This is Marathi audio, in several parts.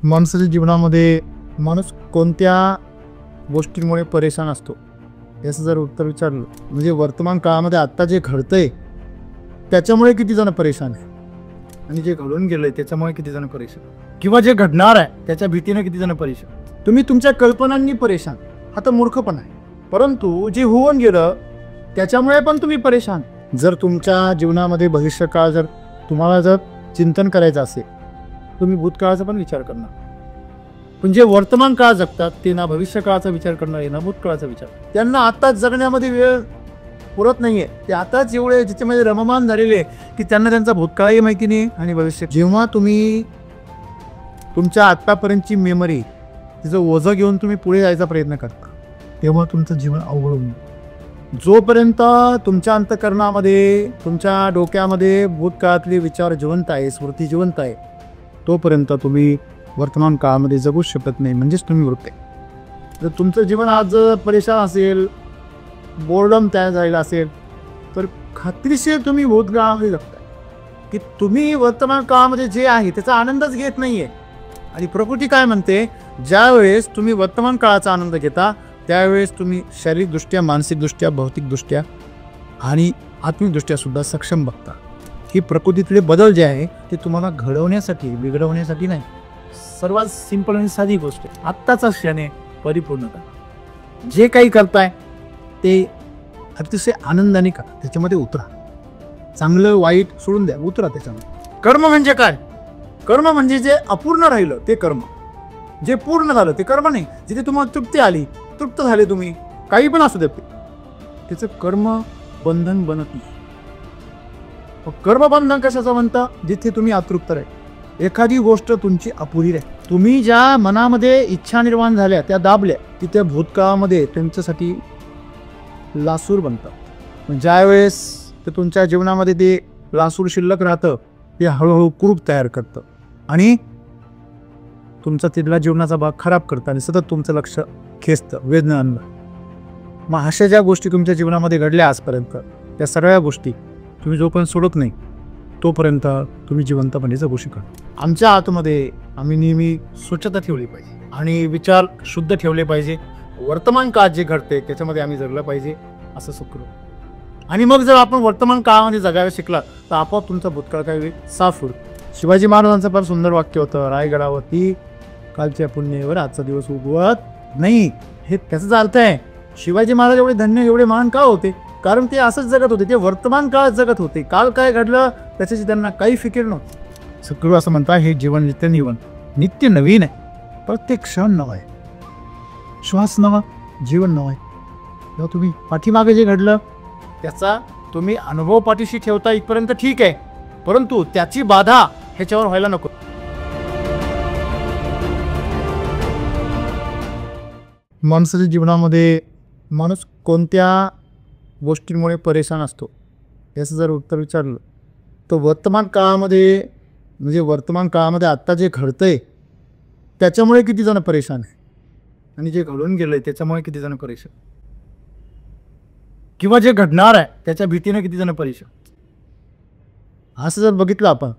माणसाच्या जीवनामध्ये माणूस कोणत्या गोष्टींमुळे परेशान असतो याचं जर उत्तर विचारलं म्हणजे वर्तमान काळामध्ये आत्ता जे घडतंय त्याच्यामुळे किती जण परेशान आहे आणि जे घडून गेलंय त्याच्यामुळे किती जण परेशान किंवा जे घडणार आहे त्याच्या भीतीने किती जण परेशान। तुम्ही तुमच्या कल्पनांनी परेशान, हा तर मूर्खपणा आहे, परंतु जे होऊन गेलं त्याच्यामुळे पण तुम्ही परेशान। जर तुमच्या जीवनामध्ये भविष्यकाळ जर तुम्हाला जर चिंतन करायचं असेल तुम्ही भूतकाळाचा पण विचार करणार, पण जे वर्तमान काळ जगतात ते ना भविष्यकाळाचा विचार करणार ना भूतकाळाचा विचार। त्यांना आताच जगण्यामध्ये वेळ पुरत नाहीये, ते आताच एवढे ज्याच्यामध्ये रममान झालेले की त्यांना त्यांचा भूतकाळही माहिती नाही आणि भविष्य। जेव्हा तुम्ही तुमच्या आतापर्यंतची मेमरी तिचं ओझं घेऊन तुम्ही पुढे जायचा प्रयत्न करता तेव्हा तुमचं जीवन अवघड होईल। जोपर्यंत तुमच्या अंतःकरणामध्ये तुमच्या डोक्यामध्ये भूतकाळातले विचार जिवंत आहे, स्मृती जिवंत आहे, तोपर्यंत तुम्ही वर्तमान काळामध्ये जगू शकत नाही, म्हणजेच तुम्ही मृत आहे। जर तुमचं जीवन आज परेशान असेल, बोर्डम तयार झालेला असेल तर खात्रीशीर तुम्ही भूतकाळामध्ये जगताय की तुम्ही वर्तमान काळामध्ये जे आहे त्याचा आनंदच घेत नाहीये। आणि प्रकृती काय म्हणते, ज्यावेळेस तुम्ही वर्तमान काळाचा आनंद घेता त्यावेळेस तुम्ही शारीरिकदृष्ट्या, मानसिकदृष्ट्या, भौतिकदृष्ट्या आणि आत्मिकदृष्ट्या सुद्धा सक्षम बघता। ही प्रकृतीतले बदल जे आहे ते तुम्हाला घडवण्यासाठी, बिघडवण्यासाठी नाही। सर्वात सिंपल आणि साधी गोष्ट आहे, आत्ताचा क्षण आहे, परिपूर्णता। जे काही करताय ते अतिशय आनंदाने करा, त्याच्यामध्ये उतरा, चांगलं वाईट सोडून द्या, उतरा त्याच्यामध्ये। कर्म म्हणजे काय? कर्म म्हणजे जे अपूर्ण राहिलं ते कर्म, जे पूर्ण झालं ते कर्म नाही। जिथे तुम्हाला तृप्ती आली, तृप्त झाले तुम्ही, काही पण असू देते, त्याचं कर्म बंधन बनत नाही। कर्मबंधन कशाचं म्हणता? जिथे तुम्ही अतृप्त राहील, एखादी गोष्ट तुमची अपुरी राहील, तुम्ही ज्या मनामध्ये इच्छा निर्माण झाल्या त्या दाबल्या, तिथे भूतकाळामध्ये त्यांच्यासाठी लासूर बनतात। ज्यावेळेस ते तुमच्या जीवनामध्ये ते लासूर शिल्लक राहतं ते हळूहळू कुरूप तयार करतं आणि तुमचा तिथला जीवनाचा भाग खराब करतं आणि सतत तुमचं लक्ष खेचतं, वेदना आणलं। मग अशा ज्या गोष्टी तुमच्या जीवनामध्ये घडल्या आजपर्यंत त्या सगळ्या गोष्टी तुम्ही जोपर्यंत सोडत नाही तोपर्यंत तुम्ही जिवंतपणे जगू शकता। आमच्या आतमध्ये आम्ही नेहमी स्वच्छता ठेवली पाहिजे आणि विचार शुद्ध ठेवले पाहिजे। वर्तमान काळात जे घडते त्याच्यामध्ये आम्ही जगलं पाहिजे असं सुखरू। आणि मग जर आपण वर्तमान काळामध्ये जगायला शिकला तर आपोआप तुमचा भूतकाळ काय होईल, साफ होईल। शिवाजी महाराजांचं फार सुंदर वाक्य होतं, रायगडावरती कालच्या पुण्यावर आजचा दिवस उगवत नाही। हे त्याचाच अर्थ आहे शिवाजी महाराज एवढे धन्य, एवढे महान का होते? कारण ते असंच जगत होते, ते वर्तमान काळात जगत होते। काल काय घडलं त्याच्याची त्यांना काही फिकीर नव्हती। सगळं असं म्हणतात हे जीवन नित्य निवन, नित्य नवीन आहे, प्रत्येक क्षण नवा आहे, श्वास नवा, जीवन नवा आहे। तेव्हा तुम्ही पाठीमागे जे घडलं त्याचा तुम्ही अनुभव पाठीशी ठेवता इथपर्यंत ठीक आहे, परंतु त्याची बाधा ह्याच्यावर व्हायला नको। माणसाच्या जीवनामध्ये माणूस कोणत्या गोष्टींमुळे परेशान असतो याचं जर उत्तर विचारलं तर वर्तमान काळामध्ये म्हणजे वर्तमान काळामध्ये आत्ता जे घडतंय त्याच्यामुळे किती जण परेशान आहे आणि जे घडून गेलंय त्याच्यामुळे किती जण परेशान, किंवा जे घडणार आहे त्याच्या भीतीने किती जण परेशान। असं जर बघितलं आपण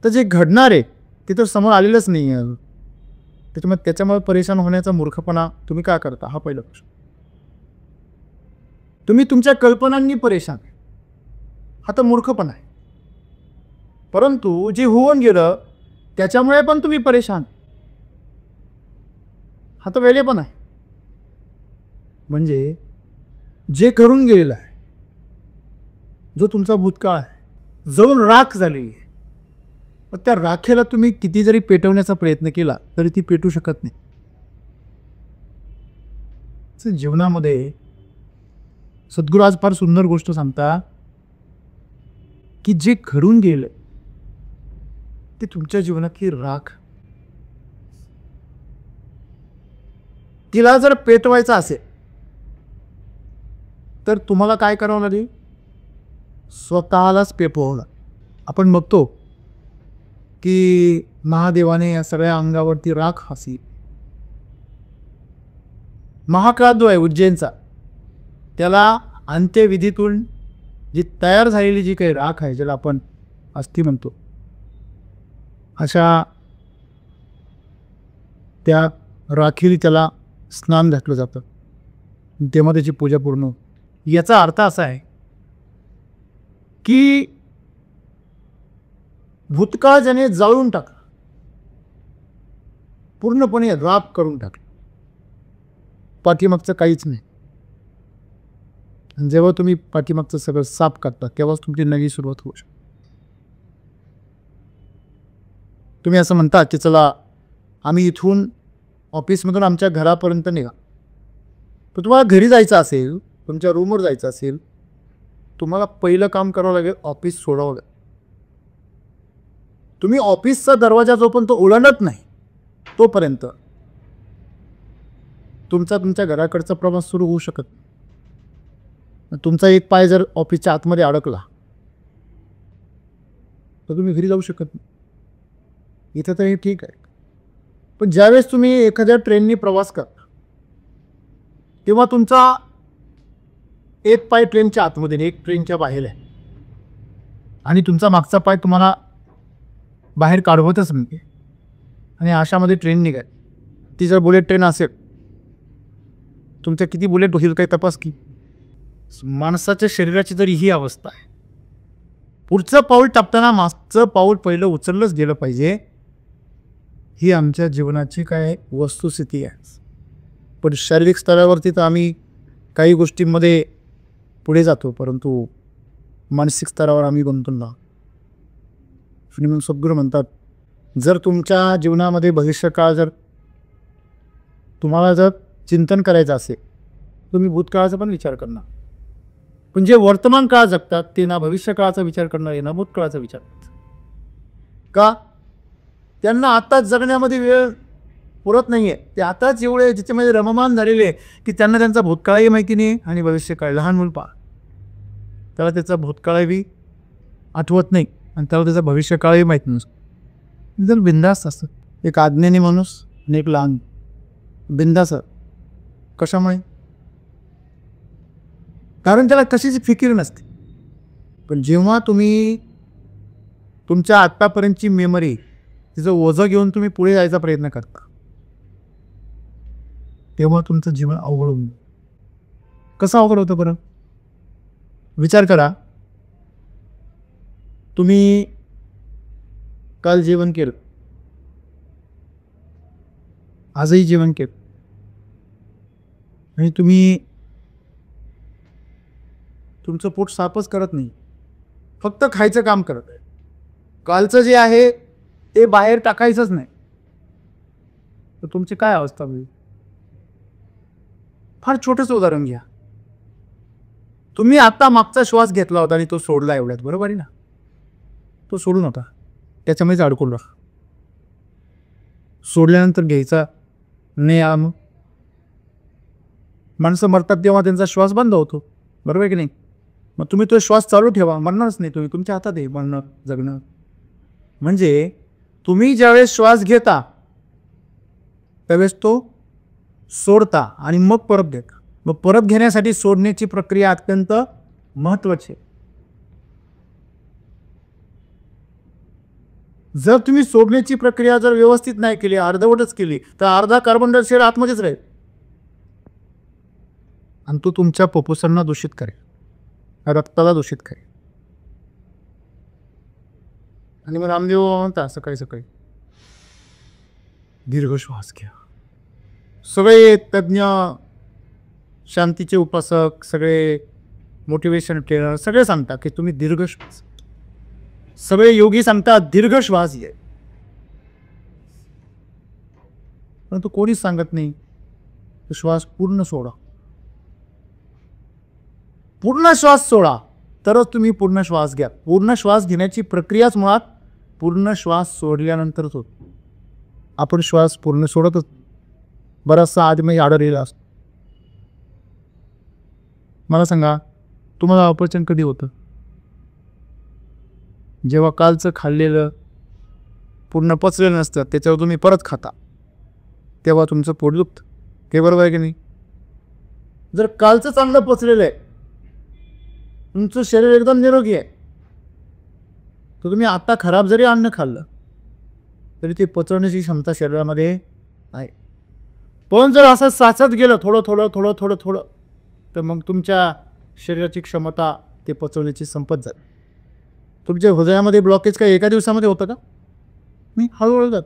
तर जे घडणार आहे ते तर समोर आलेलंच नाही आहे, त्याच्यामुळे परेशान होण्याचा मूर्खपणा तुम्ही काय करता, हा पहिला प्रश्न। तुम्ही तुमच्या कल्पनांनी परेशान, हा तर मूर्खपणा आहे, परंतु जे होऊन गेलं त्याच्यामुळे पण तुम्ही परेशान, हा तर वेळे पण आहे। म्हणजे जे करून गेलेलं आहे, जो तुमचा भूतकाळ आहे, जळून राख झाली आहे, त्या राखेला तुम्ही किती जरी पेटवण्याचा प्रयत्न केला तरी ती पेटू शकत नाही। जीवनामध्ये सद्गुरू आज फार सुंदर गोष्ट सांगता की जे घडून गेलं ते तुमच्या जीवनातली राख, तिला जर पेटवायचं असेल तर तुम्हाला काय करावं लागेल, स्वतःलाच पेटवावं लागेल। आपण बघतो की महादेवाने या सगळ्या अंगावरती राख हसी, महाकाळ जो आहे उज्जैनचा त्याला अंत्यविधीतून जी तयार झालेली जी काही राख आहे, ज्याला आपण अस्थी म्हणतो, अशा त्या राखील त्याला स्नान घातलं जातं, तेव्हा त्याची पूजा पूर्ण होते. याचा अर्थ असा आहे की भूतकाळ ज्याने जाळून टाकला, पूर्णपणे राप करून टाकलं, पाठीमागचं काहीच नाही. जेव्हा तुम्ही पाठीमागचं सगळं साफ करता तेव्हाच तुमची नवी सुरुवात होऊ शकते. तुम्ही असं म्हणता की चला आम्ही इथून ऑफिसमधून आमच्या घरापर्यंत निघा, तर तुम्हाला घरी जायचं असेल, तुमच्या रूमवर जायचं असेल, तुम्हाला पहिलं काम करावं लागेल, ऑफिस सोडावं लागेल. तुम्ही ऑफिसचा दरवाजा जोपर्यंत ओलांडत नाही तोपर्यंत तुमच्या घराकडचा प्रवास सुरू होऊ शकत नाही. तुमचा एक पाय जर ऑफिसच्या आतमध्ये अडकला तर तुम्ही घरी जाऊ शकत नाही. इथं तर हे ठीक आहे, पण ज्यावेळेस तुम्ही एखाद्या ट्रेननी प्रवास करता तेव्हा तुमचा एक पाय ट्रेनच्या आतमध्ये, एक ट्रेनच्या बाहेर आहे, आणि तुमचा मागचा पाय तुम्हाला बाहेर काढवतच नाही. आणि अशामध्ये ट्रेन निघाल, ती जर बुलेट ट्रेन असेल, तुमच्या किती बुलेट होईल काही तपास की. माणसाच्या शरीराची जरी ही अवस्था आहे, पुढचं पाऊल टाकताना मागचं पाऊल पहिलं उचललंच गेलं पाहिजे. ही आमच्या जीवनाची काय वस्तुस्थिती आहे. पण शारीरिक स्तरावरती तर आम्ही काही गोष्टींमध्ये पुढे जातो, परंतु मानसिक स्तरावर आम्ही गुंतून श्रीमंत सद्गुरू म्हणतात, जर तुमच्या जीवनामध्ये भविष्यकाळ जर तुम्हाला जर चिंतन करायचं असेल, तुम्ही भूतकाळाचा पण विचार करणार. पण जे वर्तमान काळ जगतात ते ना भविष्यकाळाचा विचार करणार, ना भूतकाळाचा विचार का. त्यांना आताच जगण्यामध्ये वेळ पुरत नाही आहे. ते आताच एवढे ज्याच्यामध्ये रममान झालेले की त्यांना त्यांचा भूतकाळही माहिती नाही आणि भविष्यकाळ. लहान मूल पहा, त्याला त्याचा भूतकाळही आठवत नाही आणि त्याला त्याचा भविष्यकाळही माहीत नसतो. जर बिंदास असतं, एक आज्ञानी माणूस आणि एक लहान बिंदास. कशामुळे? कारण त्याला कशाची फिकीर नसते. पण जेव्हा तुम्ही तुमच्या आत्तापर्यंतची मेमरी, तिचं ओझं घेऊन तुम्ही पुढे जायचा प्रयत्न करता, तेव्हा तुमचं जीवन अवघड होऊन. कसं अवघड होतं बरं? विचार करा. तुम्ही काल जेवण केलं, आजही जेवण केलं, आणि तुम्ही तुमचं पोट साफच करत नाही, फक्त खायचं काम करत आहे. कालचं जे आहे ते बाहेर टाकायचंच नाही, तर तुमची काय अवस्था होईल? फार छोटंसं उदाहरण घ्या. तुम्ही आता मागचा श्वास घेतला होता आणि तो सोडला एवढ्यात, बरोबर आहे ना? तो सोडू नका, त्याच्यामध्येच अडकून राहा. सोडल्यानंतर घ्यायचा नाही. माणसं मरतात तेव्हा त्यांचा श्वास बंद होतो, बरोबर आहे की नाही? मग तुम्ही तो श्वास चालू ठेवा, मरणारच नाही तुम्ही. तुमच्या हातात आहे मरणं जगणं. म्हणजे तुम्ही ज्यावेळेस श्वास घेता त्यावेळेस तो सोडता आणि मग परत घेता. मग परत घेण्यासाठी सोडण्याची प्रक्रिया अत्यंत महत्त्वाची. जर तुम्ही सोडण्याची प्रक्रिया जर व्यवस्थित नाही केली, अर्धवटच केली, तर अर्धा कार्बन डायऑक्साईड आतमध्येच राहील आणि तो तुमच्या फुफ्फुसांना दूषित करेल, रक्ताला दूषित करेल. आणि मग रामदेव म्हणता सकाळी सकाळी दीर्घ श्वास घ्या. सगळे तज्ज्ञ, शांतीचे उपासक, सगळे मोटिवेशन ट्रेनर सगळे सांगतात की तुम्ही दीर्घ श्वास. सगळे योगी सांगतात दीर्घ श्वास घ्या, परंतु कोणीच सांगत नाही श्वास पूर्ण सोडा. पूर्ण श्वास सोडा तरच तुम्ही पूर्ण श्वास घ्या. पूर्ण श्वास घेण्याची प्रक्रियाच मुळात पूर्ण श्वास सोडल्यानंतरच होतो. आपण श्वास पूर्ण सोडतच बराचसा आदमी आढळलेला असतो. मला सांगा, तुम्हाला अपचन कधी होतं? जेव्हा कालचं खाल्लेलं पूर्ण पचलेलं नसतं त्याच्यावर तुम्ही परत खाता, तेव्हा तुमचं पोट दुखतं. हे बरोबर आहे की नाही? जर कालचं चांगलं पचलेलं आहे, तुमचं शरीर एकदम निरोगी आहे, तर तुम्ही आता खराब जरी अन्न खाल्लं तरी ते पचवण्याची क्षमता शरीरामध्ये आहे. पण जर असं साचत गेलं थोडं थोडं थोडं थोडं थोडं, तर मग तुमच्या शरीराची क्षमता ते पचवण्याची संपत जाते. तुमच्या हृदयामध्ये ब्लॉकेज काय एका दिवसामध्ये होतं का? मी हळूहळू जात.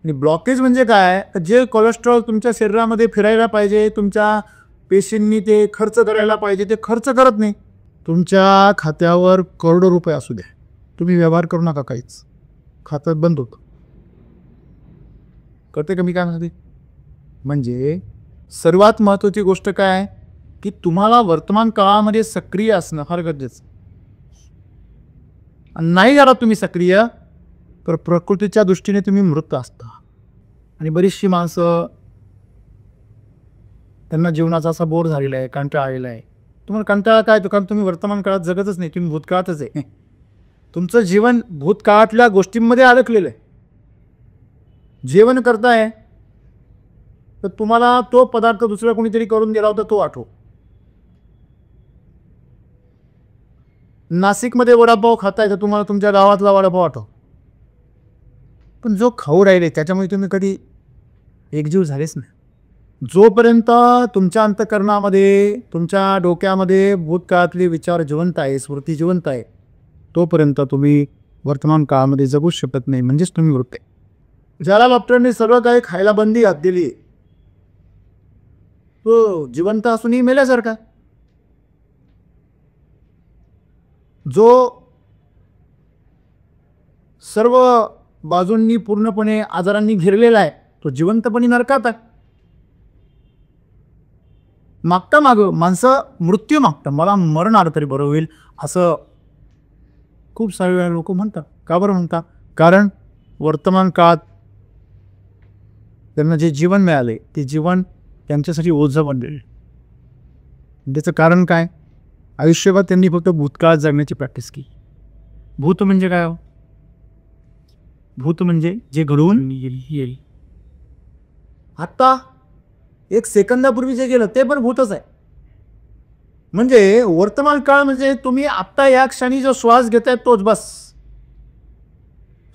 आणि ब्लॉकेज म्हणजे काय, जे कोलेस्ट्रॉल तुमच्या शरीरामध्ये फिरायला पाहिजे, तुमच्या पेशींनी ते खर्च करायला पाहिजे, ते खर्च करत नाही. तुमच्या खात्यावर करोडो रुपये असू द्या, तुम्ही व्यवहार करू नका, काहीच खातं बंद होतं. कळते का मी काय म्हणते? म्हणजे सर्वात महत्त्वाची गोष्ट काय आहे की तुम्हाला वर्तमान काळामध्ये सक्रिय असणं फार गरजेचं. नाही झाला तुम्ही सक्रिय तर प्रकृतीच्या दृष्टीने तुम्ही मृत असता. आणि बरीचशी माणसं त्यांना जीवनाचा असा बोर झालेला आहे, कंटाळा आलेला आहे. तुम्हाला कंटाळा काय तो, कारण तुम्ही वर्तमान काळात जगतच नाही, तुम्ही भूतकाळातच आहे. तुमचं जीवन भूतकाळातल्या गोष्टींमध्ये अडकलेलं आहे. जेवण करताय तर तुम्हाला तो पदार्थ दुसरा कोणीतरी करून दिला होता तो आठव. नाशिकमध्ये वडापाव खाताय तर तुम्हाला तुमच्या गावातला वडापाव आठव. पण जो खाऊ राहिले त्याच्यामुळे तुम्ही कधी एकजीव झालेच नाही. जोपर्यंत तुमच्या अंतःकरणामध्ये, तुमच्या डोक्यामध्ये भूतकाळातले विचार जिवंत आहे, स्मृती जिवंत आहे, तोपर्यंत तुम्ही वर्तमान काळामध्ये जगूच शकत नाही, म्हणजेच तुम्ही मृत आहे. ज्याला डॉक्टरांनी सगळं काही खायला बंदी घातलेली तो जिवंत असूनही मेल्यासारखा. जो सर्व बाजूंनी पूर्णपणे आजारांनी घेरलेला आहे तो जिवंतपणे नरकात आहे. मागता माणसं मृत्यू मागतं, मला मरण आलं तरी बरं होईल असं खूप सारे वेळा लोक म्हणतात. का बरं म्हणतात? कारण वर्तमान काळात त्यांना जे जीवन मिळाले ते जीवन त्यांच्यासाठी ओझं बनलेलं. त्याचं कारण काय? आयुष्यभर त्यांनी फक्त भूतकाळात जगण्याची प्रॅक्टिस केली. भूत म्हणजे काय हो? भूत म्हणजे जे घडवून येईल. आता एक सेकंदापूर्वी जे गेलं ते पण भूतच आहे. म्हणजे वर्तमान काळ म्हणजे तुम्ही आत्ता या क्षणी जो श्वास घेताय तोच, बस.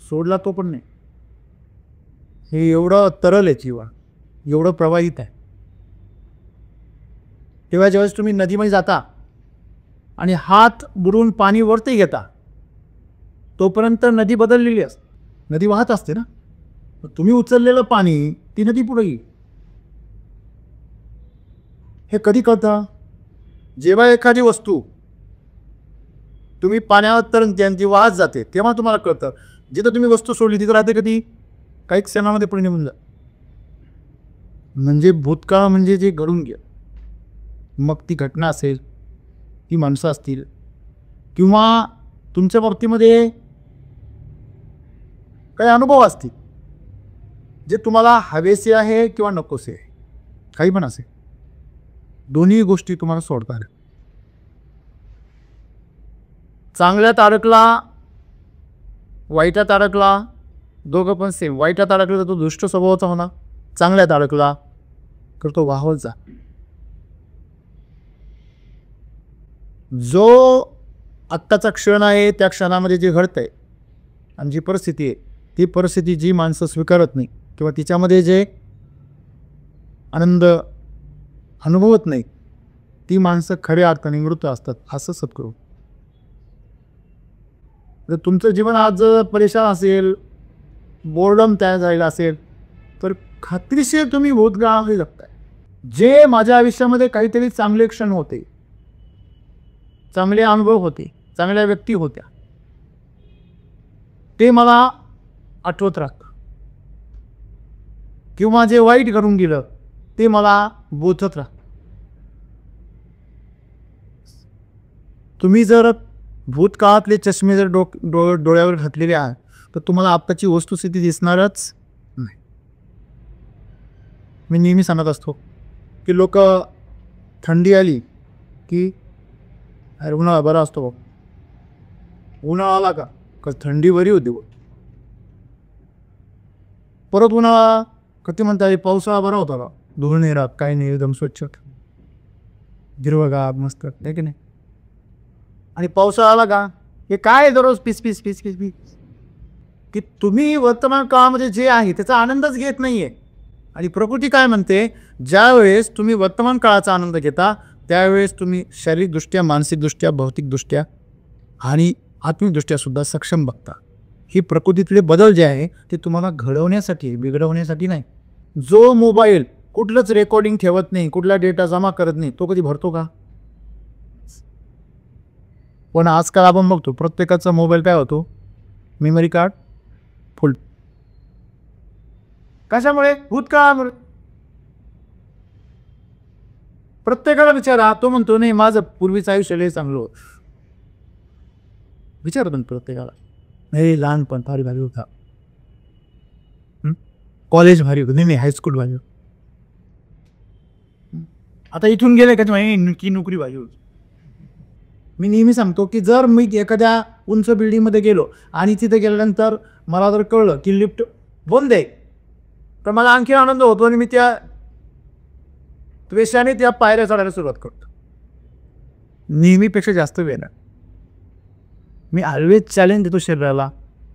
सोडला तो पण नाही. हे एवढं तरल आहे जीवन, एवढं प्रवाहित आहे. तेव्हा ज्यावेळेस तुम्ही नदीमध्ये जाता आणि हात बुडवून पाणी वरती घेता तोपर्यंत नदी बदललेली असते, नदी वाहत असते ना. तुम्ही उचललेलं पाणी ती नदी पुढे येईल. हे कधी कळतं? जेव्हा एखादी वस्तू तुम्ही पाण्यावर तरंगते ती वाहत जाते तेव्हा तुम्हाला कळतं. जिथं तुम्ही वस्तू सोडली तिथं राहते कधी काही क्षणामध्ये पुढे निघून जा. म्हणजे भूतकाळ म्हणजे जे घडून गेलं, मग ती घटना असेल, ती माणसं असतील, किंवा तुमच्या बाबतीमध्ये काही अनुभव असतील जे तुम्हाला हवेसे आहे किंवा नकोसे आहे, काही पण असेल, दोन्ही गोष्टी तुम्हाला सोडतात. चांगल्यात अडकला, वाईटात अडकला, दोघं पण सेम. वाईटात अडकला तर तो दुष्ट स्वभावाचा होणार, चांगल्यात अडकला तर तो वाहवत जा. जो आत्ताचा क्षण आहे त्या क्षणामध्ये जे घडतंय आणि जी परिस्थिती आहे ती परिस्थिती जी माणसं स्वीकारत नाही किंवा तिच्यामध्ये जे आनंद अनुभवत नाही ती माणसं खऱ्या अर्थाने मृत असतात, असं सद्गुरू. जर तुमचं जीवन आज परेशान असेल, बोर्डम तयार झालेला असेल तर खात्रीशीर तुम्ही भूतकाळामध्ये जगताय. जे माझ्या आयुष्यामध्ये काहीतरी चांगले क्षण होते, चांगले अनुभव होते, चांगल्या व्यक्ती होत्या, ते मला आठवत राहतं, किंवा जे वाईट करून गेलं ते मला बोचत राहतं. तुम्ही जर भूतकाळातले चष्मे जर डोळ्यावर घातलेले आहात तर तुम्हाला आत्ताची वस्तुस्थिती दिसणारच नाही. मी नेहमी सांगत असतो की लोक थंडी आली की अरे उन्हाळा बरा असतो बघ, उन्हाळा आला का थंडी बरी होती बघ, परत उन्हाळा कधी म्हणता पावसाळा बरा होता का, धूळ नाही राहत, काही नाही, एकदम स्वच्छ हिरवगार मस्त आहे की नाही. आणि पावसाळा आला का हे काय दररोज पीस पीस पीस पीस पीस, की तुम्ही वर्तमान काळामध्ये जे आहे त्याचा आनंदच घेत नाहीये. आणि प्रकृती काय म्हणते, ज्यावेळेस तुम्ही वर्तमान काळाचा आनंद घेता त्यावेळेस तुम्ही शारीरिकदृष्ट्या, मानसिकदृष्ट्या, भौतिकदृष्ट्या आणि आत्मिकदृष्ट्या सुद्धा सक्षम बघता. ही प्रकृतीतले बदल जे आहे ते तुम्हाला घडवण्यासाठी, बिघडवण्यासाठी नाही. जो मोबाईल कुठलंच रेकॉर्डिंग ठेवत नाही, कुठला डेटा जमा करत नाही, तो कधी भरतो का? पण आजकाल आपण बघतो प्रत्येकाचा मोबाईल काय होतो, मेमरी कार्ड फुल. कशामुळे? भूतकाळामुळे. प्रत्येकाला विचारा, तो म्हणतो नाही माझं पूर्वीचं आयुष्य लय चांगलं होतं. विचारा पण प्रत्येकाला, नाही लहानपण फार भारी होता, कॉलेज भारी होतं, नाही हायस्कूल भारी होतं, आता इथून गेले का की नोकरी भारी होती. मी नेहमी सांगतो की जर मी एखाद्या उंच बिल्डिंगमध्ये गेलो आणि तिथे गेल्यानंतर मला जर कळलं की लिफ्ट बंद आहे, तर मला आणखी आनंद होतो आणि मी त्या त्वेषाने त्या पायऱ्या चढायला सुरुवात करतो. नेहमीपेक्षा जास्त वेळ नाही. मी ऑलवेज चॅलेंज देतो शरीराला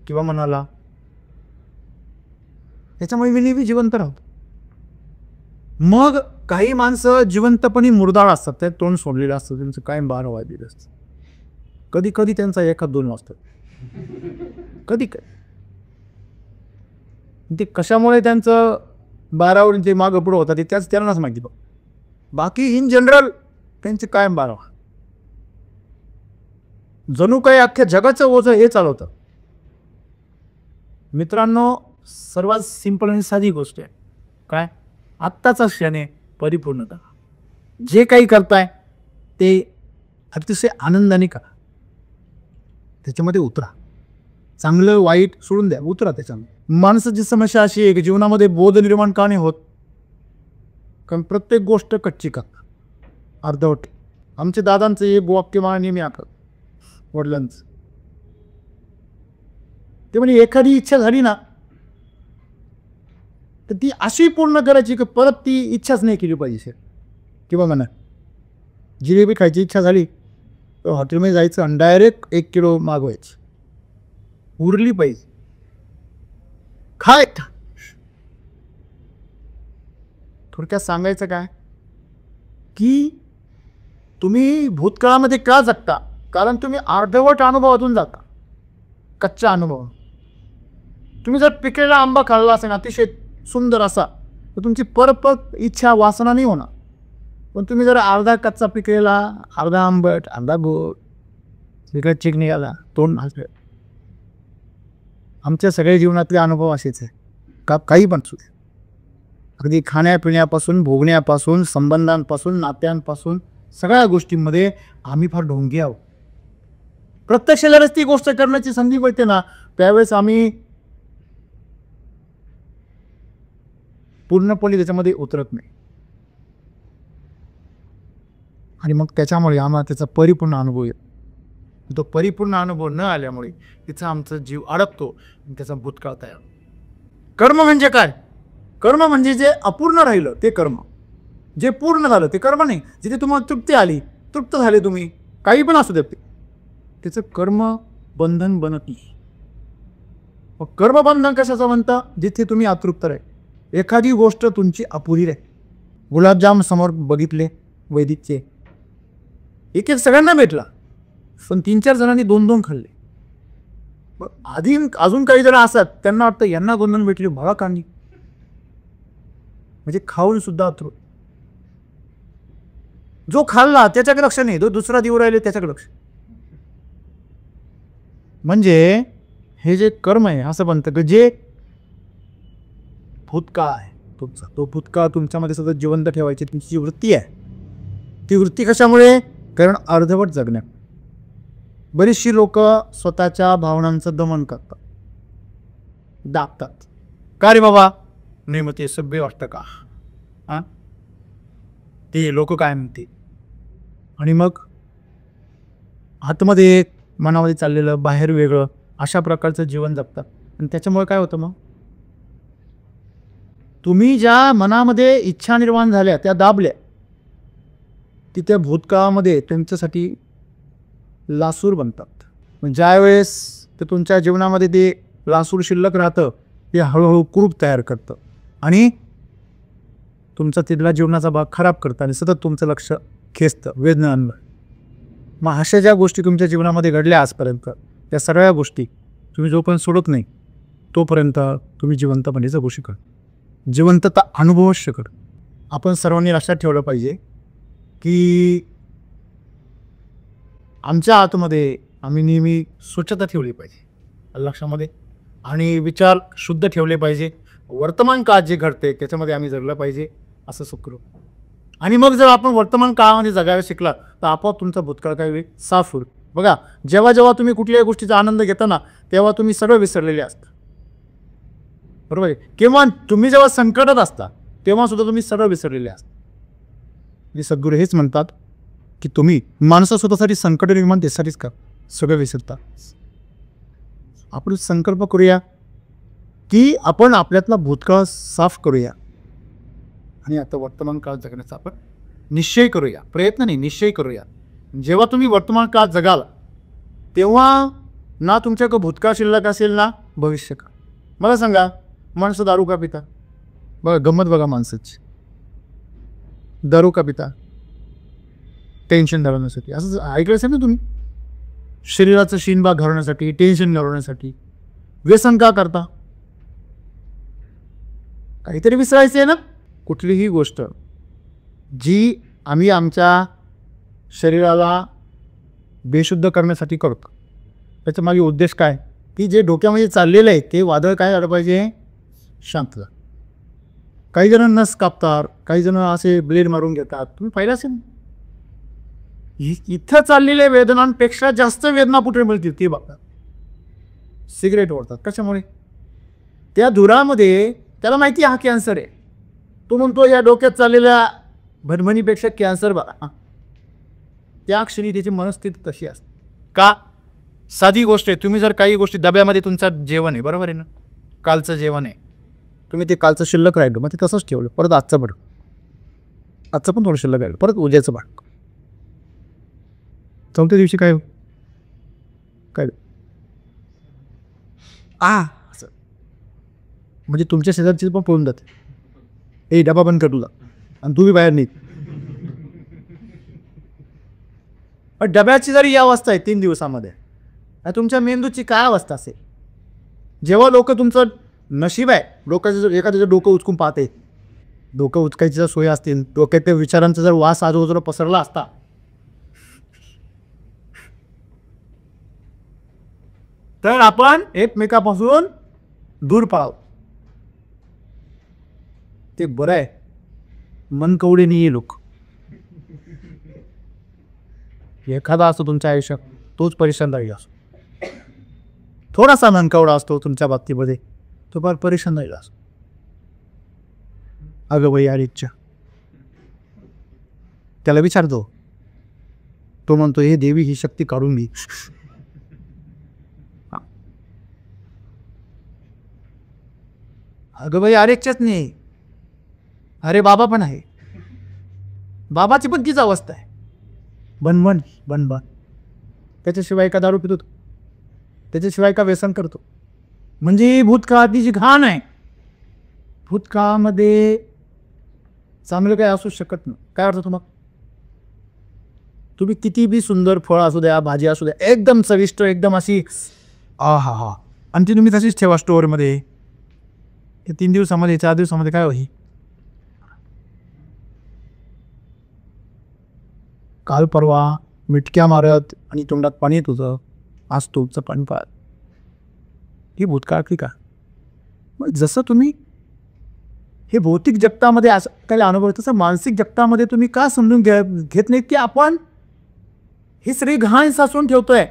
किंवा मनाला, त्याच्यामुळे मी नेहमी जिवंत राहतो. मग काही माणसं जिवंतपणे मुरदाळ असतात, त्यात तोंड सोडलेलं असतं, त्यांचं कायम 12 वाजलेलं असतं. कधी कधी त्यांचा 1-2 वाजतात, कधी कधी. ते कशामुळे त्यांचं 12 ते मागं पुढं होतात ते त्याच त्यांनाच माहिती. बाकी इन जनरल त्यांचे कायम 12. जणू काही अख्ख्या जगाचं ओझं हे चालवतं. मित्रांनो, सर्वात सिंपल आणि साधी गोष्ट आहे काय, आत्ताचा क्षण आहे परिपूर्णता. जे काही करताय ते अतिशय आनंदाने करा, त्याच्यामध्ये उतरा. चांगलं वाईट सोडून द्या, उतरा त्याच्यामध्ये. माणसाची समस्या अशी आहे की जीवनामध्ये बोध निर्माण का नाही होत, कारण प्रत्येक गोष्ट कच्ची का अर्धवट. आमच्या दादांचं हे वाक्य मला नेहमी आठवत, वडिलांचं. ते म्हणजे एखादी इच्छा झाली ना तर ती अशी पूर्ण करायची की परत ती इच्छाच नाही केली पाहिजे. किंवा म्हणा जिलेबी खायची इच्छा झाली तर हॉटेलमध्ये जायचं आणि डायरेक्ट 1 किलो मागवायची, उरली पाहिजे, खाय. थोडक्यात सांगायचं काय की तुम्ही भूतकाळामध्ये का जगता, कारण तुम्ही अर्धवट अनुभवातून जाता, कच्चा अनुभव. तुम्ही जर पिकलेला आंबा खाल्ला असेल अतिशय सुंदर असा, तर तुमची परत इच्छा वासना नाही होणार. पण तुम्ही जर अर्धा कच्चा पिकलेला, अर्धा आंबट, अर्धा गोड, वेगळा चिक निघाला, तोंड हसलं. आमच्या सगळ्या जीवनातले अनुभव असेच आहे का, काही पण सुद्धा, अगदी खाण्यापिण्यापासून, भोगण्यापासून, संबंधांपासून, नात्यांपासून, सगळ्या गोष्टींमध्ये आम्ही फार ढोंगी आहोत. प्रत्यक्ष ज्यावेळेस ती गोष्ट करण्याची संधी मिळते ना, त्यावेळेस आम्ही पूर्णपणे त्याच्यामध्ये उतरत नाही आणि मग त्याच्यामुळे आम्हाला त्याचा परिपूर्ण अनुभव येतो. तो परिपूर्ण अनुभव न आल्यामुळे तिचा आमचा जीव अडकतो आणि त्याचा भूतकाळ तयार. कर्म म्हणजे काय? कर्म म्हणजे जे अपूर्ण राहिलं ते कर्म, जे पूर्ण झालं ते कर्म नाही. जिथे तुम्हाला तृप्ती आली, तृप्त झाले तुम्ही, काही पण असू देते, त्याचं कर्म बंधन बनत नाही. मग कर्मबंधन कशाचं म्हणता? जिथे तुम्ही अतृप्त राहील, एखादी गोष्ट तुमची अपुरी राहील. गुलाबजाम समोर बघितले वैदिकचे, एक सगळ्यांना भेटला, पण 3-4 जणांनी 2-2 खाल्ले. मग आधी अजून काही जण असतात त्यांना वाटतं यांना 2-2 भेटले, बघा कांडी, म्हणजे खाऊन सुद्धा अतृप्त. जो खाल्ला त्याच्याकडे लक्ष नाही, जो दुसरा देऊ राहिले त्याच्याकडे लक्ष. म्हणजे हे जे कर्म आहे असं म्हणतं की जे भूतकाळ आहे तुमचा, तो भूतकाळ तुमच्यामध्ये सतत जिवंत ठेवायची तुमची जी वृत्ती आहे, ती वृत्ती कशामुळे? कारण अर्धवट जगण्या. बरीचशी लोक स्वतःच्या भावनांचं दमन करतात, दाबतात. का रे बाबा? नाही मग ते सभ्य वाटतं का? हां, ते लोक काय म्हणते? आणि मग आतमध्ये मनामध्ये चाललेलं, बाहेर वेगळं, अशा प्रकारचं जीवन जगतात. आणि त्याच्यामुळे काय होतं? मग तुम्ही ज्या मनामध्ये इच्छा निर्माण झाल्या त्या दाबल्या, तिथे भूतकाळामध्ये त्यांच्यासाठी लासूर बनतात. पण ज्यावेळेस ते तुमच्या जीवनामध्ये ते लासूर शिल्लक राहतं, ते हळूहळू कुरूप तयार करतं आणि तुमचा तिथला जीवनाचा भाग खराब करतं आणि सतत तुमचं लक्ष खेचतं वेदनांवर. मग अशा ज्या गोष्टी तुमच्या जीवनामध्ये घडल्या आजपर्यंत, त्या सगळ्या गोष्टी तुम्ही जोपर्यंत सोडत नाही तोपर्यंत तुम्ही जिवंतपणे जगू शकता. जिवंतता अनुभवू शकत. आपण सर्वांनी लक्षात ठेवलं पाहिजे की आमच्या आतमध्ये आम्ही नेहमी स्वच्छता ठेवली पाहिजे लक्षामध्ये, आणि विचार शुद्ध ठेवले पाहिजे. वर्तमान काळात जे घडते त्याच्यामध्ये आम्ही जगलं पाहिजे असं सुखरू. आणि मग जर आपण वर्तमान काळामध्ये जगायला शिकला तर आपोआप तुमचा भूतकाळ काही वेळ साफ होईल. बघा, जेव्हा जेव्हा तुम्ही कुठल्याही गोष्टीचा आनंद घेता ना तेव्हा तुम्ही सगळं विसरलेले असता, बरोबर आहे. किंवा तुम्ही जेव्हा संकटात असता तेव्हा सुद्धा तुम्ही सगळं विसरलेले असता. म्हणजे सद्गुरू हेच म्हणतात की तुम्ही माणसं स्वतःसाठी संकट निर्माण त्यासाठीच का सगळं विसरता. आपण संकल्प करूया की आपण आपल्यातला भूतकाळ साफ करूया आणि आता वर्तमान काळात जगण्याचा आपण निश्चय करूया. प्रयत्न नाही, निश्चय करूया. जेव्हा तुम्ही वर्तमान काळात जगाल तेव्हा ना तुमच्याकडे भूतकाळ शिल्लक असेल ना भविष्य का. मला सांगा, माणसं दारू का पिता? बघा गंमत बघा माणसाची. दारू का पिता? टेन्शन घालवण्यासाठी. असं ऐकलं असेल ना तुम्ही. शरीराचं शिनबाग घालवण्यासाठी, टेन्शन घालवण्यासाठी. व्यसन का करता? काहीतरी विसरायचं आहे ना. कुठलीही गोष्ट जी आम्ही आमच्या शरीराला बेशुद्ध करण्यासाठी करतो त्याचा मागे उद्देश काय की जे डोक्यामध्ये चाललेलं आहे ते वादळ काय झालं पाहिजे, शांत झालं. काही जण नस कापतात, काही जण असे ब्लेड मारून घेतात. तुम्ही पाहिलं असेल. इथं चाललेल्या वेदनांपेक्षा जास्त वेदना कुठे मिळतील ते बघतात. सिगरेट ओढतात. कशामुळे? त्या धुरामध्ये त्याला माहिती हा कॅन्सर आहे. तो म्हणतो या डोक्यात चाललेल्या भणभणीपेक्षा कॅन्सर बघा. त्या क्षणी त्याची मनस्थिती तशी असते. का? साधी गोष्ट आहे. तुम्ही जर काही गोष्टी डब्यामध्ये तुमचं जेवण आहे, बरोबर आहे ना, कालचं जेवण आहे, तुम्ही ते कालचं शिल्लक राहिलं मग ते तसंच ठेवलं. परत आजचं भड, आजचं पण थोडं शिल्लक राहिलं, परत उद्याचं भाग. चौथ्या दिवशी काय काय असं म्हणजे तुमच्या शेजारची पण पळून जाते. ए डबा बंद कर तुला, आणि तू बी बाहेर नाही. पण डब्याची जरी ही अवस्था आहे 3 दिवसामध्ये, तुमच्या मेंदूची काय अवस्था असेल? जेव्हा लोक तुमचं नशीब आहे डोक्याचं एखाद्याचं डोकं उचकून पाहते, डोकं उचकायची जर सोय असतील, डोक्यात विचारांचा जर वास आजूबाजूला पसरला असता तर आपण एकमेकापासून दूर पळाव. ते बरं आहे. मन कवडे नाही लोक. एखादा असतो तुमच्या आयुष्यात तोच परेशान राहिला असतो. थोडासा मनकवडा असतो तुमच्या बाबतीमध्ये, तो फार परेशान राहिला असतो. अगं बाई यार इच्छा, त्याला विचारतो, तो म्हणतो हे देवी ही शक्ती काढून घे. अगं बाई अरेकच्याच नाही, अरे बाबा पण आहे, बाबाची पण तीच अवस्था आहे. बनबन बनबन. त्याच्याशिवाय का दारू पितो, त्याच्याशिवाय का व्यसन करतो. म्हणजे भूतकाळातली जी घाण आहे, भूतकाळामध्ये चांगलं काय असू शकत नाही. काय वाटतं तुम्हाला? तुम्ही किती बी सुंदर फळ असू द्या, भाजी असू द्या, एकदम चविष्ट, एकदम अशी हा, आणि ती तुम्ही तशीच ठेवा स्टोअरमध्ये. 3 दिवसामध्ये 4 दिवसामध्ये काय होईल? काल परवा मिटक्या मारत आणि तोंडात पाणी येत होतं, आज तुमचं पाणी पाहत. ही भूतकाळातली का? मग जसं तुम्ही हे भौतिक जगतामध्ये असं काही अनुभव, तसं मानसिक जगतामध्ये तुम्ही का समजून घेत नाहीत की आपण ही सगळी घाण साचवून ठेवतोय.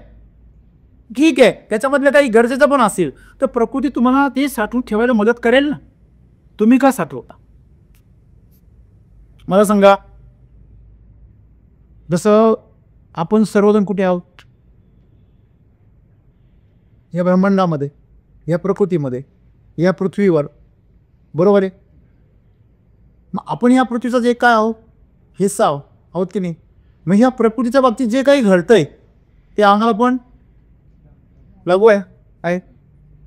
ठीक आहे, त्याच्यामधलं काही गरजेचं पण असेल तर प्रकृती तुम्हाला ते साठवून ठेवायला मदत करेल ना. तुम्ही का साठवता? मला सांगा. जसं आपण सर्वजण कुठे आहोत? या ब्रह्मांडामध्ये, या प्रकृतीमध्ये, या पृथ्वीवर, बरोबर आहे. मग आपण या पृथ्वीचा जे काय आहोत, हिस्सा आहोत की नाही. मग ह्या प्रकृतीच्या बाबतीत जे काही घडतंय ते आम्हाला पण लागू आहे.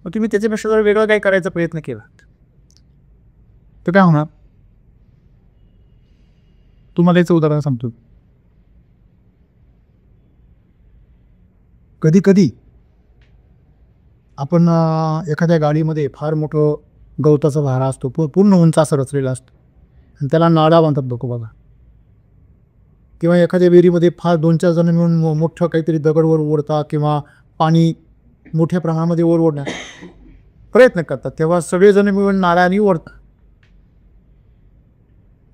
मग तुम्ही त्याच्यापेक्षा जर वेगळं काही करायचा प्रयत्न केला तर काय होणार? तुम्हाला याचं उदाहरण सांगतो. कधी कधी आपण एखाद्या गाडीमध्ये फार मोठं गवताचा भारा असतो, पूर्ण उंच असं रचलेला असतो आणि त्याला नाडा बांधतात लोक बघा. किंवा एखाद्या विहिरीमध्ये फार 2-4 जण मिळून मोठं काहीतरी दगडवर ओढतात किंवा पाणी मोठ्या प्रमाणामध्ये ओढण्यात प्रयत्न करतात, तेव्हा सगळेजण मिळून नाड्याने ओढतात.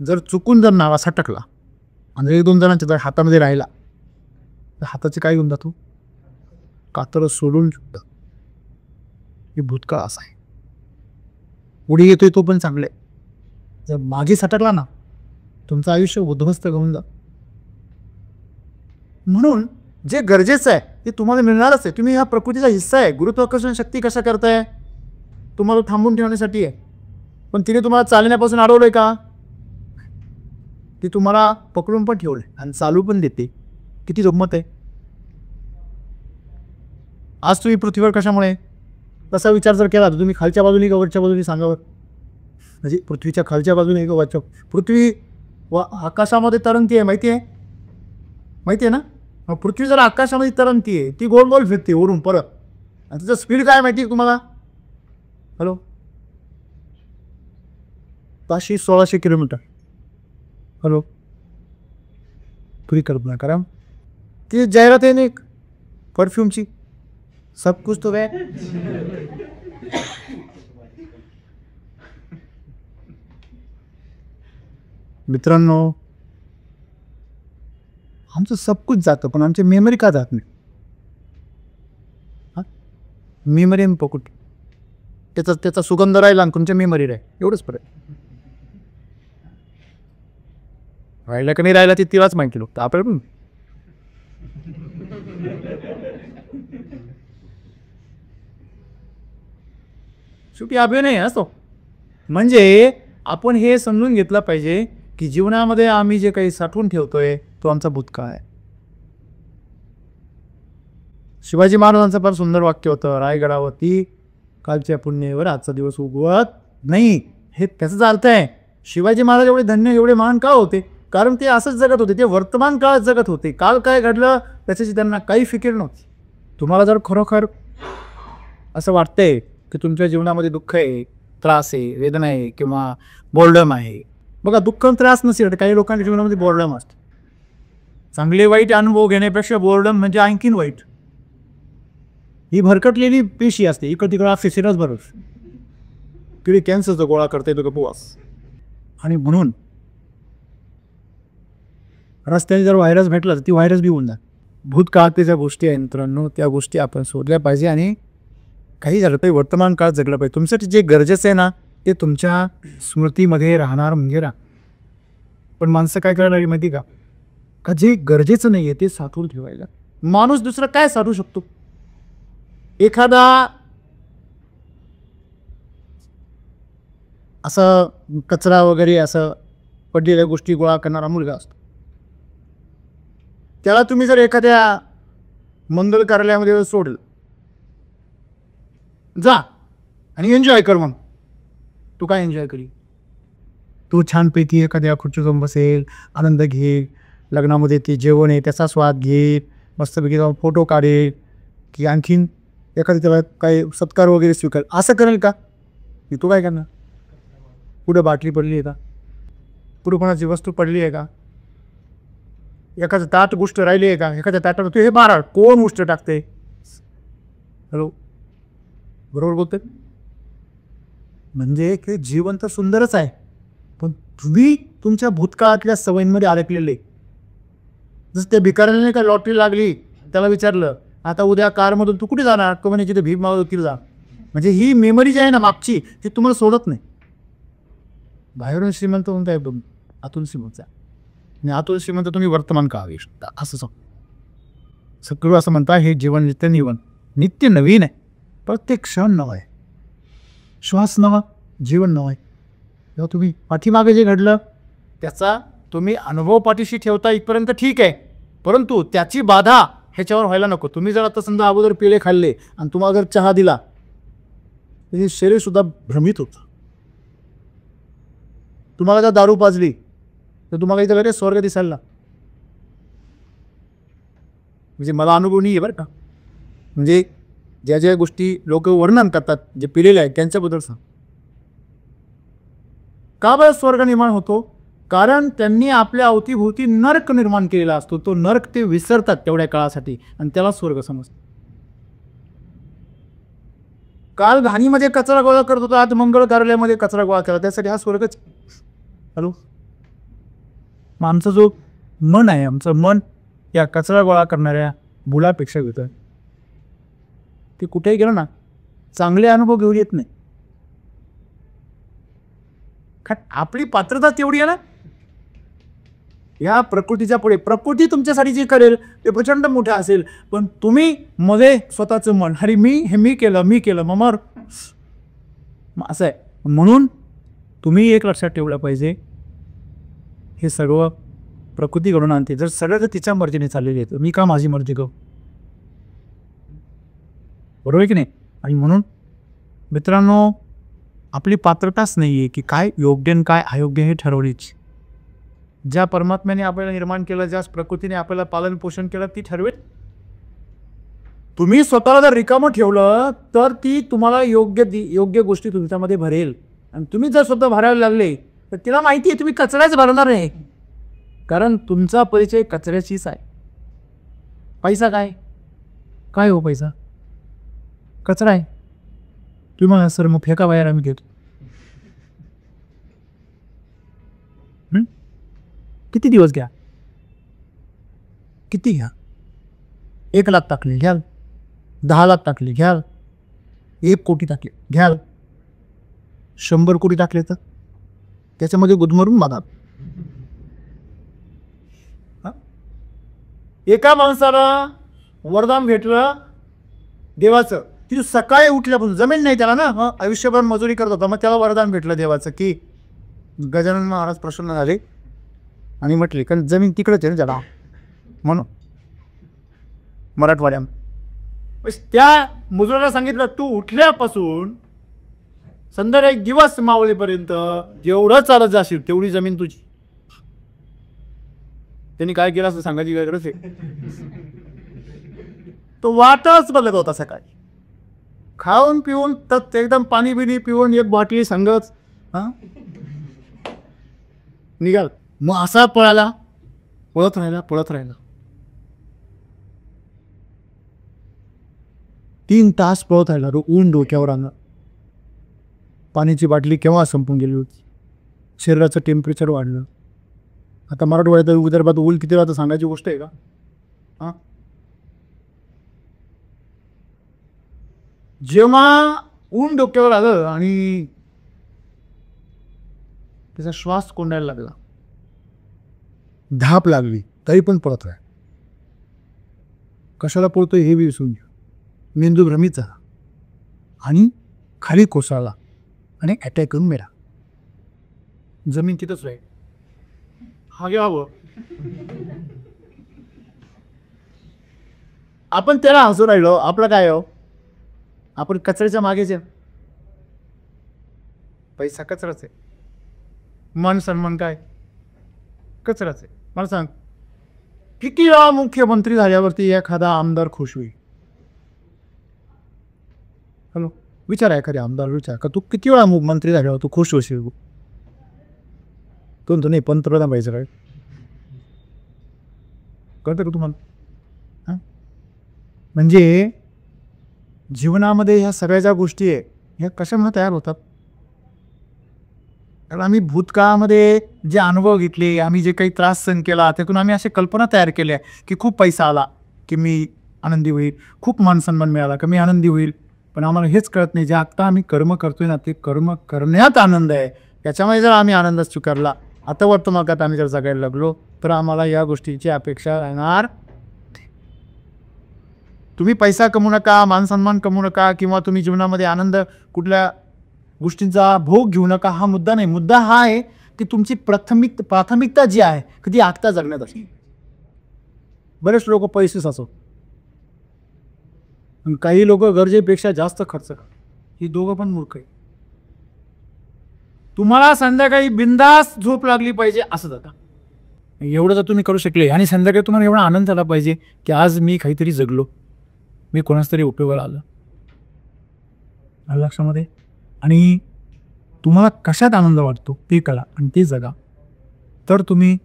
जर चुकून जर नाळा सटकला आणि 1-2 जणांच्या जर हातामध्ये राहिला तर हाताचे काय घेऊन जातो? कातर सोडून सुद्धा. हे भूतकाळ असा आहे. पुढे येतोय तो पण चांगला आहे, जर मागे सटकला ना तुमचं आयुष्य उद्ध्वस्त होऊन जा. म्हणून जे गरजेचं आहे ते तुम्हाला मिळणारच आहे. तुम्ही ह्या प्रकृतीचा हिस्सा आहे. गुरुत्वाकर्षण शक्ती कशा करताय? तुम्हाला थांबून ठेवण्यासाठी आहे. पण तिने तुम्हाला चालण्यापासून अडवलंय का? ती तुम्हाला पकडून पण ठेवलंय आणि चालू पण देते. किती गंमत आहे. आज तुम्ही पृथ्वीवर कशामुळे? तसा विचार जर केला तर तुम्ही खालच्या बाजूने का वरच्या बाजूने सांगावर? म्हणजे पृथ्वीच्या खालच्या बाजूने का वरच्या? पृथ्वी व आकाशामध्ये तरंगती आहे, माहिती आहे? माहिती आहे ना? पृथ्वी जर आकाशामध्ये तरंगती आहे, ती गोल गोल फिरते वरून परत, आणि तिचं स्पीड काय माहिती आहे तुम्हाला? Hello, 500-1600 kilometre. हॅलो, पुरी कल्पना करा. ती जाहिरात आहे ना एक परफ्यूमची, सब कुछ तो है. मित्रांनो, आमचं सब कुछ जातं पण आमची मेमरी का जात नाही? हां, मेमरी आणि पॉकेट त्याचा सुगंध राहिला आणि तुमच्या मेमरी राहील, एवढंच फरक. राहिला का नाही राहिला ते तिलाच माहिती. लोक आपल्याला पण शेवटी अभिनय असतो. म्हणजे आपण हे समजून घेतलं पाहिजे की जीवनामध्ये आम्ही जे काही साठवून ठेवतोय तो आमचा भूतकाळ आहे. शिवाजी महाराजांचं फार सुंदर वाक्य होतं, रायगडावरती कालच्या पुण्यवर आजचा दिवस उगवत नाही. हे त्याचाच अर्थ आहे. शिवाजी महाराज एवढे धन्य, एवढे महान का होते? कारण ते असंच जगत होते. ते वर्तमान काळात जगत होते. काल काय घडलं त्याच्याची त्यांना काही फिकीर नव्हती. तुम्हाला जर खरोखर असं वाटतंय की तुमच्या जीवनामध्ये दुःख आहे, त्रास आहे, वेदना आहे किंवा बोर्डम आहे, बघा दुःख त्रास नसेल, काही लोकांच्या जीवनामध्ये बोर्डम असते. चांगले वाईट अनुभव घेण्यापेक्षा बोर्डम म्हणजे आणखीन वाईट. ही भरकटलेली पेशी असते, इकडं तिकडं असते, सिरस भरस तिथे कॅन्सरचा गोळा करते तो उपवास. आणि म्हणून रस्त्याने जर व्हायरस भेटला तर ती व्हायरस बी होऊन जात. भूतकाळात ज्या गोष्टी आहेत मित्रांनो, त्या गोष्टी आपण शोधल्या पाहिजे आणि काही झालं तरी वर्तमान काळात जगलं पाहिजे. तुमच्यासाठी जे गरजेचं आहे ना ते तुमच्या स्मृतीमध्ये राहणार म्हणजे राहा. पण माणसं काय करायला माहिती का जे गरजेचं नाही आहे ते साठवून ठेवायला. माणूस दुसरं काय साठवू शकतो? एखादा असं कचरा वगैरे असं पडलेल्या गोष्टी गोळा करणारा मुलगा असतो. त्याला तुम्ही जर एखाद्या मंगल कार्यालयामध्ये सोडलं, जा आणि एन्जॉय कर, मग तू काय एन्जॉय करी? तू छानपैकी एखाद्या खुर्ची जाऊन बसेल, आनंद घे, लग्नामध्ये ते जेवण आहे त्याचा स्वाद घे, मस्तपैकी जाऊन फोटो काढेल की आणखीन एखादी त्याला काय सत्कार वगैरे स्वीकार असं करेल का? की तू काय करणार? पुढं बाटली पडली आहे का? पुढं कोणाची वस्तू पडली आहे का? एखादं ताट गोष्ट राहिली आहे का? एखाद्या ताटावर तू हे मारा, कोण गोष्ट टाकते? हॅलो, बरोबर बोलते. म्हणजे की जीवन तर सुंदरच आहे पण तुम्ही तुमच्या भूतकाळातल्या सवयींमध्ये अडकलेले. जसं त्या भिकाऱ्याने काय लॉटरी लागली, त्याला विचारलं आता उद्या कारमधून तू कुठे जाणार? तो म्हणे जिथे भीम मागवतील जा. म्हणजे ही मेमरी जी आहे ना मागची ती तुम्हाला सोडत नाही. बाहेरून श्रीमंत म्हणता एकदम आतून श्रीमंत आणि आतून श्रीमंत तुम्ही वर्तमान काळ येऊ शकता. असं सगळं असं म्हणता हे जीवन नित्य नवीन आहे. प्रत्येक क्षण नवा आहे, श्वास नवा, जीवन नवा आहे. तेव्हा तुम्ही पाठीमागे जे घडलं त्याचा तुम्ही अनुभव पाठीशी ठेवता इथपर्यंत ठीक आहे, परंतु त्याची बाधा ह्याच्यावर व्हायला नको. तुम्ही जर आता समजा अगोदर पेढे खाल्ले आणि तुम्हाला जर चहा दिला तर शरीरसुद्धा भ्रमित होतं. तुम्हाला जर दारू पाजली तर तुम्हाला इथं लगेच स्वर्ग दिसायला लागला. म्हणजे मला अनुभव नाही आहे बरं का. म्हणजे ज्या ज्या गोष्टी लोक वर्णन करतात, जे पिलेले आहेत त्यांच्याबद्दल सांग. का बरं स्वर्ग निर्माण होतो? कारण त्यांनी आपल्या अवतीभोवती नरक निर्माण केलेला असतो. तो नरक ते विसरतात तेवढ्या काळासाठी आणि त्याला स्वर्ग समजतात. काल घाणीमध्ये कचरा गोळा करत होता, आज मंगळ कार्यालयामध्ये कचरा गोळा केला, त्यासाठी हा स्वर्गच. हॅलो, मग आमचं जो मन आहे, आमचं मन या कचरा गोळा करणाऱ्या मुलापेक्षा वेगळं. ते कुठेही गेलं ना चांगले अनुभव घेऊन येत नाही. कारण आपली पात्रता तेवढी आहे ना. या प्रकृतीच्या पुढे प्रकृती तुमच्यासाठी जे करेल ते प्रचंड मोठं असेल, पण तुम्ही मध्ये स्वतःचं मन, अरे मी केलं मग असं आहे. म्हणून तुम्ही एक लक्षात ठेवलं पाहिजे, हे सर्व प्रकृती घडून आणते. जर सगळं तिच्या मर्जीने चाललेली आहे, मी का माझी मर्जी करू? बरोबर आहे की नाही? आणि म्हणून मित्रांनो, आपली पात्रताच नाही आहे की काय योग्य आणि काय अयोग्य हे ठरवलीच. ज्या परमात्म्याने आपल्याला निर्माण केलं, ज्या प्रकृतीने आपल्याला पालन पोषण केलं, ती ठरवेल. तुम्ही स्वतःला जर रिकामं ठेवलं तर ती तुम्हाला योग्य गोष्टी तुमच्यामध्ये भरेल. आणि तुम्ही जर स्वतः भरायला लागले तर तिला माहिती आहे तुम्ही कचराच भरणार नाही. कारण तुमचा परिचय कचऱ्याचीच आहे. पैसा काय हो? पैसा कचरा आहे. तुम्ही म्हणा सर मग फेका बाहेर, आम्ही घेतो. किती दिवस घ्या, किती घ्या? 1 लाख टाकले घ्याल, 10 लाख टाकले घ्याल, 1 कोटी टाकले घ्याल, 100 कोटी टाकले तर त्याच्यामध्ये गुदमरून मागा. एका माणसाला वरदान भेटलं देवाचं, ती सकाळी उठल्यापासून जमीन नाही त्याला ना, आयुष्यभर मजुरी करत होता, मग त्याला वरदान भेटलं देवाचं की गजानन महाराज प्रसन्न झाले आणि म्हटले, कारण जमीन तिकडंच आहे ना त्याला, म्हणून मराठवाड्यात. त्या मजुराला सांगितलं तू उठल्यापासून संध्याकाळी दिवस मावळेपर्यंत जेवढं चालत जाशील तेवढी जमीन तुझी. त्यांनी काय केलं असं सांगायची गरज आहे. तो वाटच बघत होता सकाळी, खाऊन पिऊन तर एकदम पाणी बिणी पिऊन 1 बाटली संगच निघाल. मग असा पळत राहिला 3 तास पळत राहिला. ऊन डोक्यावर आलं. पाण्याची बाटली केव्हा संपून गेली होती. शरीराचं टेम्परेचर वाढलं. आता मराठवाड्यात विदर्भात ऊन किती राहतं सांगायची गोष्ट आहे का? जेव्हा ऊन डोक्यावर आलं आणि त्याचा श्वास कोंडायला लागला, धाप लागली, तरी पण पळत राहा. कशाला पळतोय हे बी विसरून घ्या. मेंदू भ्रमित झाला आणि खाली कोसळला आणि अटॅक करून मेला. जमीन तिथंच राहील. हा घ्यावं आपण त्याला हसू राहिलो. आपलं काय हो? आपण कचऱ्याच्या मागेच. पैसा कचराच आहे, मान सन्मान काय कचराच आहे. मला सांग, किती वेळा मुख्यमंत्री झाल्यावरती एखादा आमदार खुश होईल? हॅलो, विचार आहे एखाद्या आमदार, विचार का तू किती वेळा मंत्री झाल्यावर तू खुश होशील? तो नाही पंतप्रधान पाहिजे काय कळतं का तुम्हाला? म्हणजे जीवनामध्ये ह्या सगळ्या ज्या गोष्टी आहे ह्या कशामुळे तयार होतात? कारण आम्ही भूतकाळामध्ये जे अनुभव घेतले, आम्ही जे काही त्रास सहन केला, त्यातून आम्ही अशा कल्पना तयार केल्या की खूप पैसा आला की मी आनंदी होईल, खूप मानसन्मान मिळाला की मी आनंदी होईल. पण आम्हाला हेच कळत नाही, जे आत्ता आम्ही कर्म करतोय ना, ते कर्म करण्यात आनंद आहे. त्याच्यामुळे जर आम्ही आनंद स्वीकारला, आता वर्तमानात आम्ही जर जगायला लागलो, तर आम्हाला या गोष्टीची अपेक्षा राहणार. तुम्ही पैसा कमवू नका, मानसन्मान कमवू नका, किंवा तुम्ही जीवनामध्ये आनंद कुठल्या गोष्टींचा भोग घेऊ नका, हा मुद्दा नाही. मुद्दा हा आहे की तुमची प्राथमिकता जी आहे की ती आत्ता जगण्यात असते. बरेच लोक पैसेच असो, काही लोक गरजेपेक्षा जास्त खर्च करतात. ही दोघं पण मूर्ख आहे. तुम्हाला संध्याकाळी बिंदास झोप लागली पाहिजे असं जाता, एवढं जर तुम्ही करू शकले आणि संध्याकाळी तुम्हाला एवढा आनंद झाला पाहिजे की आज मी काहीतरी जगलो, मी कोणाच तरी उपयोगाला आलं लक्षामध्ये. आणि तुम्हाला कशात आनंद वाटतो ते कळा आणि ते जगा, तर तुम्ही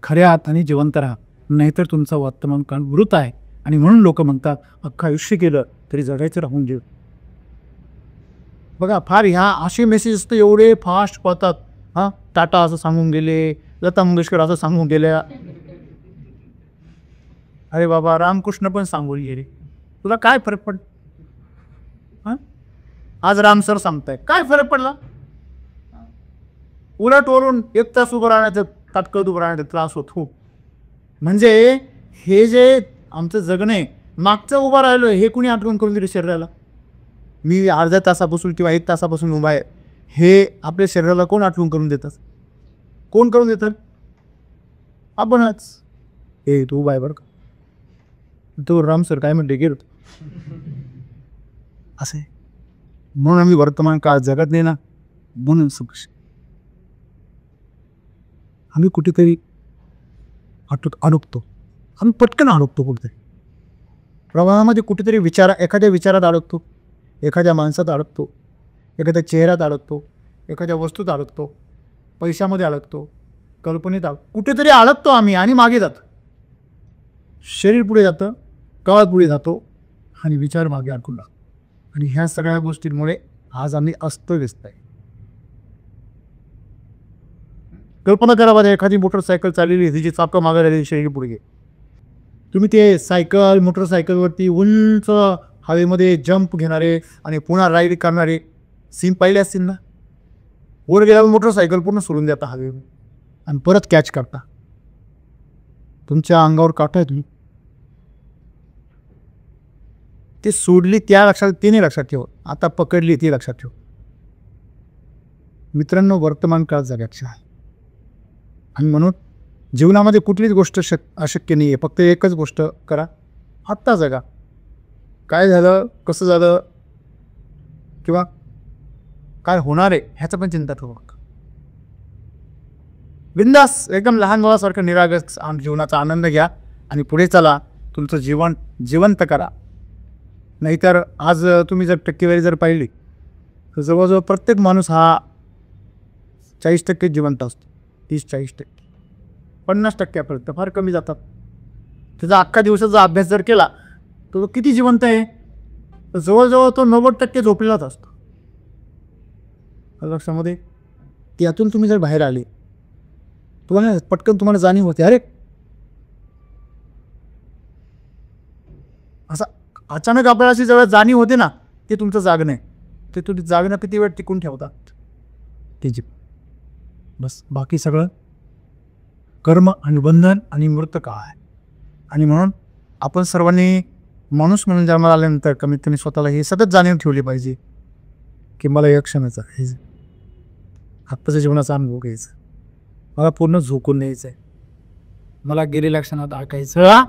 खऱ्या अर्थाने जिवंत राहा. नाहीतर तुमचा वर्तमान काळ मृत आहे. आणि म्हणून लोक म्हणतात अख्खं आयुष्य केलं तरी जगायचं राहून गेलं. बघा फार ह्या असे मेसेजेस तर एवढे फास्ट पळतात. हां, टाटा असं सांगून गेले, लता मंगेशकर असं सांगून गेल्या. अरे बाबा, रामकृष्ण पण सांगून गेले. तुला काय फरक पडला? हां, आज राम सर सांगताय, काय फरक पडला? उलट वरून 1 तास उभं राहण्याचं, तात्काळ उभं राहण्याचा त्रास होतो. म्हणजे हे जे आमचं जगणे मागचं उभं राहिलो हे कुणी आठवण करून दिली शरीराला? मी अर्ध्या तासापासून किंवा 1 तासापासून उभा आहे, हे आपल्या शरीराला कोण आठवण करून देतात? कोण करून देतात? आपणच. हे तू उभा आहे बरं का, तो राम सर काय म्हणते गेलो असे. म्हणून आम्ही वर्तमान काळ जगत नाही ना, म्हणून सुख आम्ही कुठेतरी अडकतो. आम्ही पटकन अडकतो कुठेतरी प्रवाहामध्ये, कुठेतरी एखाद्या विचारात अडकतो, एखाद्या माणसात अडकतो, एखाद्या चेहऱ्यात अडकतो, एखाद्या वस्तूत अडकतो, पैशामध्ये अडकतो, कल्पनेत कुठेतरी अडकतो आम्ही आणि मागे जातो. शरीर पुढे जातं, काळ पुढे जातो आणि विचार मागे अडकून लागतो. आणि ह्या सगळ्या गोष्टींमुळे आज आम्ही अस्तव्यस्त आहे. कल्पना करा बरं, एखादी मोटरसायकल चाललेली, तिची चाकं मागे राहिली, शरीर पुढे गेली. तुम्ही ते सायकल मोटरसायकलवरती उंच हवेमध्ये जंप घेणारे आणि पुन्हा राईड करणारे सीन पाहिले असतील ना? वर गेल्यावर मोटरसायकल पूर्ण सोडून देता हवे आणि परत कॅच करता. तुमच्या अंगावर काटा आहे, तुम्ही ते सोडली त्या लक्षात, ते नाही लक्षात ठेव, आता पकडली ती लक्षात ठेव. मित्रांनो, वर्तमान काळ जगायचा आहे. आणि म्हणून जीवनामध्ये कुठलीच गोष्ट अशक्य नाही आहे. फक्त एकच गोष्ट करा, आत्ता जगा. काय झालं, कसं झालं किंवा काय होणार आहे ह्याचं पण चिंता ठेवू नका. बिंदास एकदम लहान मुलासारखं निरागस जीवनाचा आनंद घ्या आणि पुढे चला. तुमचं जीवन जिवंत करा. नाहीतर आज तुम्ही जर टक्केवारी जर पाहिली तर जवळजवळ प्रत्येक माणूस हा 40% जिवंत असतो. 30-40%, 50%पर्यंत फार कमी जातात. त्याचा अख्खा दिवसाचा अभ्यास जर केला तर तो किती जिवंत आहे, तर जवळजवळ तो 90% झोपलेलाच असतो. लक्षामध्ये त्यातून तुम्ही जर बाहेर आले, तुम्हाला पटकन तुम्हाला जाणीव होते, अरे असा अचानक आपल्याला अशी जवळ जाणीव होते ना, ते तुमचं जागणं आहे. ते तुम्ही जागणं किती वेळ टिकून ठेवतात ते जी बस. बाकी सगळं कर्म आणि बंधन आणि मृत काळ आहे. आणि म्हणून आपण सर्वांनी माणूस म्हणून जन्माला आल्यानंतर कमीत कमी स्वतःला हे सतत जाणीव ठेवली पाहिजे की मला या क्षणाचा हे आत्ताच्या जीवनाचा अनुभव घ्यायचा, मला पूर्ण झोकून न्यायचं आहे, मला गेलेल्या क्षणात ऐकायचं